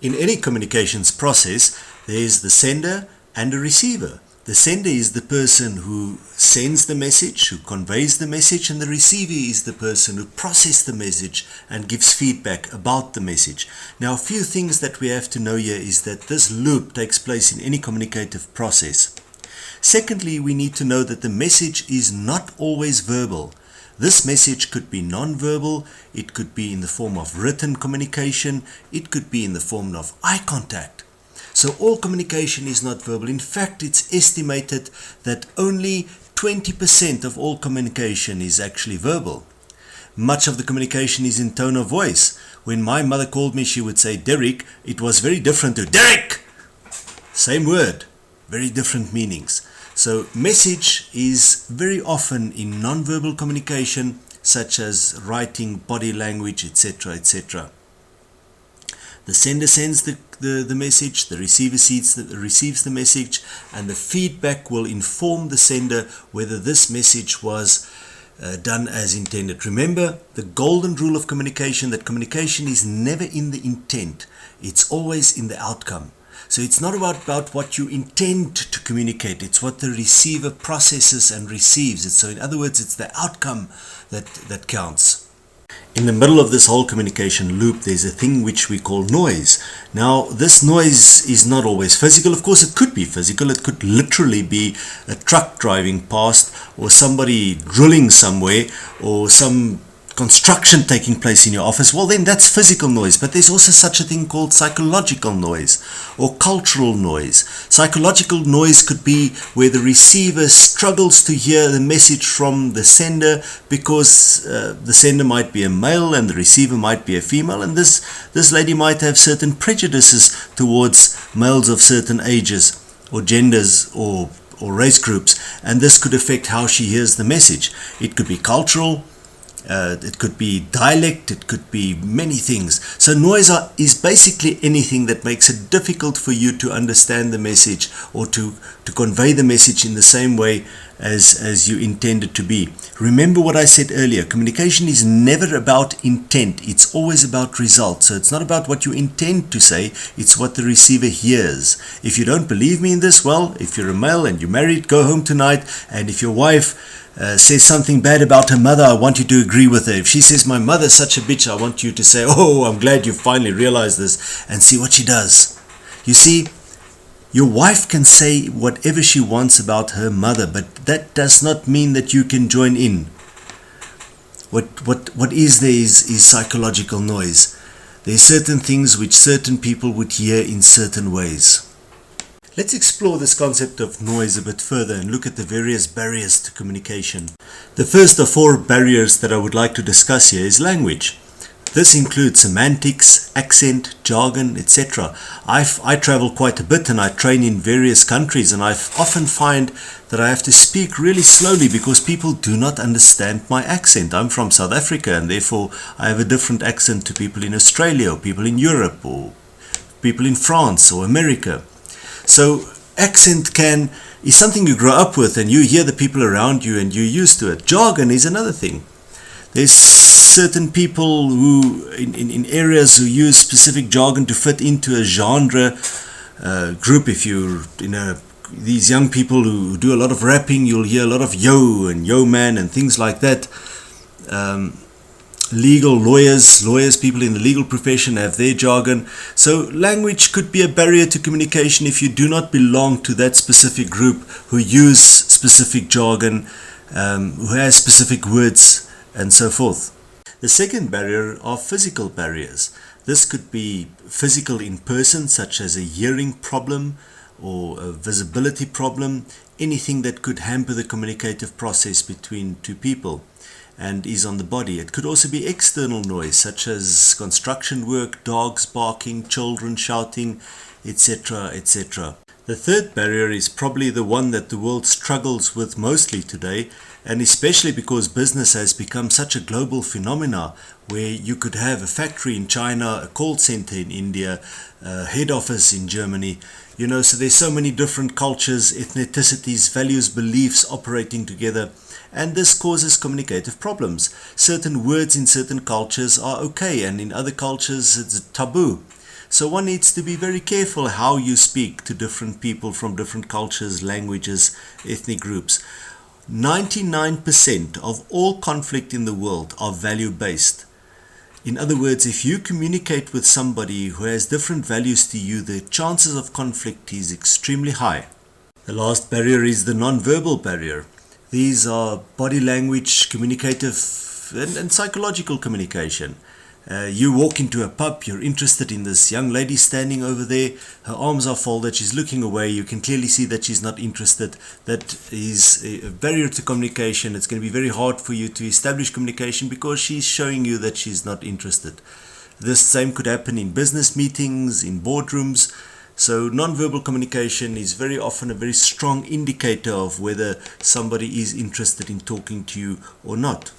In any communications process, there is the sender and a receiver. The sender is the person who sends the message, who conveys the message, and the receiver is the person who processes the message and gives feedback about the message. Now, a few things that we have to know here is that this loop takes place in any communicative process. Secondly, we need to know that the message is not always verbal. This message could be non-verbal, it could be in the form of written communication, it could be in the form of eye contact. So all communication is not verbal. In fact, it's estimated that only 20% of all communication is actually verbal. Much of the communication is in tone of voice. When my mother called me, she would say, Derek, it was very different to Derek! Same word, very different meanings. So message is very often in non-verbal communication, such as writing, body language, etc., etc. The sender sends the message, the receiver receives the message, and the feedback will inform the sender whether this message was done as intended. Remember the golden rule of communication, that communication is never in the intent, it's always in the outcome. So it's not about what you intend to communicate, it's what the receiver processes and receives. So in other words, it's the outcome that counts. In the middle of this whole communication loop, there's a thing which we call noise. Now, this noise is not always physical. Of course, it could be physical. It could literally be a truck driving past, or somebody drilling somewhere, or some construction taking place in your office. Well, then that's physical noise. But there's also such a thing called psychological noise or cultural noise. Psychological noise could be where the receiver struggles to hear the message from the sender because the sender might be a male and the receiver might be a female, and this lady might have certain prejudices towards males of certain ages or genders or race groups, and this could affect how she hears the message. It could be cultural. It could be dialect, it could be many things. So noise is basically anything that makes it difficult for you to understand the message or to convey the message in the same way as you intend it to be. Remember what I said earlier, communication is never about intent, it's always about results. So it's not about what you intend to say, it's what the receiver hears. If you don't believe me in this, well, if you're a male and you're married, go home tonight, and if your wife says something bad about her mother, I want you to agree with her. If she says, my mother's such a bitch, I want you to say, oh, I'm glad you finally realized this, and see what she does. You see, your wife can say whatever she wants about her mother, but that does not mean that you can join in. What is there is psychological noise. There are certain things which certain people would hear in certain ways. Let's explore this concept of noise a bit further and look at the various barriers to communication. The first of 4 barriers that I would like to discuss here is language. This includes semantics, accent, jargon, etc. I travel quite a bit and I train in various countries, and I often find that I have to speak really slowly because people do not understand my accent. I'm from South Africa, and therefore I have a different accent to people in Australia or people in Europe or people in France or America. So accent is something you grow up with and you hear the people around you and you're used to it. Jargon is another thing. There's certain people who in areas who use specific jargon to fit into a genre group. If you're these young people who do a lot of rapping, you'll hear a lot of yo and yo man and things like that. Legal lawyers, people in the legal profession have their jargon. So language could be a barrier to communication if you do not belong to that specific group who use specific jargon, who has specific words and so forth. The second barrier are physical barriers. This could be physical in person, such as a hearing problem or a visibility problem, anything that could hamper the communicative process between two people and is on the body. It could also be external noise, such as construction work, dogs barking, children shouting, etc., etc. The third barrier is probably the one that the world struggles with mostly today, and especially because business has become such a global phenomena where you could have a factory in China, a call center in India, a head office in Germany. So there's so many different cultures, ethnicities, values, beliefs operating together, and this causes communicative problems. Certain words in certain cultures are okay, and in other cultures it's taboo. So one needs to be very careful how you speak to different people from different cultures, languages, ethnic groups. 99% of all conflict in the world are value-based. In other words, if you communicate with somebody who has different values to you, the chances of conflict is extremely high. The last barrier is the non-verbal barrier. These are body language, communicative and psychological communication. You walk into a pub, you're interested in this young lady standing over there, her arms are folded, she's looking away, you can clearly see that she's not interested. That is a barrier to communication. It's going to be very hard for you to establish communication because she's showing you that she's not interested. This same could happen in business meetings, in boardrooms. So non-verbal communication is very often a very strong indicator of whether somebody is interested in talking to you or not.